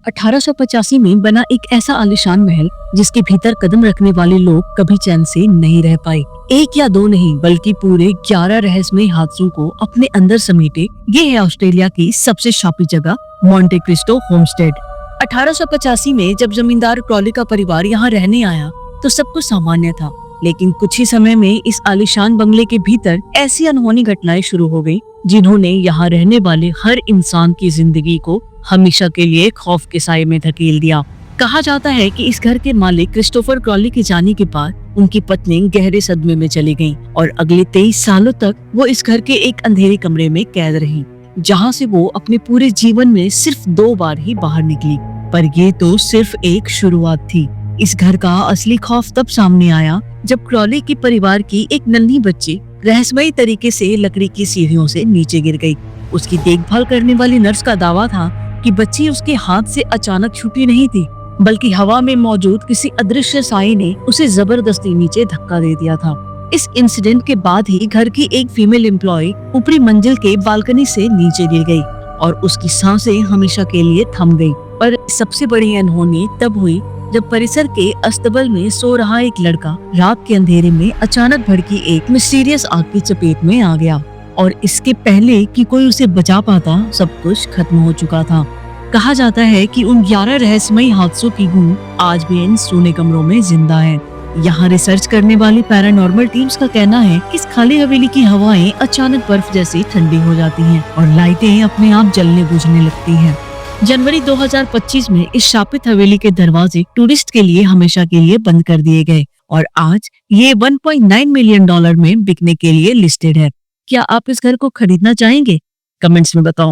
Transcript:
1885 में बना एक ऐसा आलीशान महल जिसके भीतर कदम रखने वाले लोग कभी चैन से नहीं रह पाए। एक या दो नहीं बल्कि पूरे 11 रहस्यमयी हादसों को अपने अंदर समेटे ये है ऑस्ट्रेलिया की सबसे शापी जगह मॉन्टे क्रिस्टो होमस्टेड। 1885 में जब जमींदार क्रॉली का परिवार यहाँ रहने आया तो सब कुछ सामान्य था, लेकिन कुछ ही समय में इस आलीशान बंगले के भीतर ऐसी अनहोनी घटनाएं शुरू हो गयी जिन्होंने यहाँ रहने वाले हर इंसान की जिंदगी को हमेशा के लिए खौफ के साए में धकेल दिया। कहा जाता है कि इस घर के मालिक क्रिस्टोफर क्रॉली के जाने के बाद उनकी पत्नी गहरे सदमे में चली गईं और अगले 23 सालों तक वो इस घर के एक अंधेरे कमरे में कैद रही, जहाँ से वो अपने पूरे जीवन में सिर्फ 2 बार ही बाहर निकली। पर ये तो सिर्फ एक शुरुआत थी। इस घर का असली खौफ तब सामने आया जब क्रॉली के परिवार की एक नन्ही बच्ची रहस्यमयी तरीके से लकड़ी की सीढ़ियों से नीचे गिर गई। उसकी देखभाल करने वाली नर्स का दावा था कि बच्ची उसके हाथ से अचानक छूटी नहीं थी, बल्कि हवा में मौजूद किसी अदृश्य साए ने उसे जबरदस्ती नीचे धक्का दे दिया था। इस इंसिडेंट के बाद ही घर की एक फीमेल एम्प्लॉय ऊपरी मंजिल के बालकनी से नीचे गिर गई और उसकी सांसें हमेशा के लिए थम गई। पर सबसे बड़ी अनहोनी तब हुई जब परिसर के अस्तबल में सो रहा एक लड़का रात के अंधेरे में अचानक भड़की एक मिस्टीरियस आग की चपेट में आ गया और इसके पहले कि कोई उसे बचा पाता सब कुछ खत्म हो चुका था। कहा जाता है कि उन 11 रहस्यमयी हादसों की गूंज आज भी इन सोने कमरों में जिंदा है। यहाँ रिसर्च करने वाली पैरानॉर्मल टीम्स का कहना है कि इस खाली हवेली की हवाएं अचानक बर्फ जैसी ठंडी हो जाती हैं और लाइटें अपने आप जलने बुझने लगती हैं। जनवरी 2025 में इस शापित हवेली के दरवाजे टूरिस्ट के लिए हमेशा के लिए बंद कर दिए गए और आज ये $1.9 मिलियन में बिकने के लिए लिस्टेड है। क्या आप इस घर को खरीदना चाहेंगे? कमेंट्स में बताओ।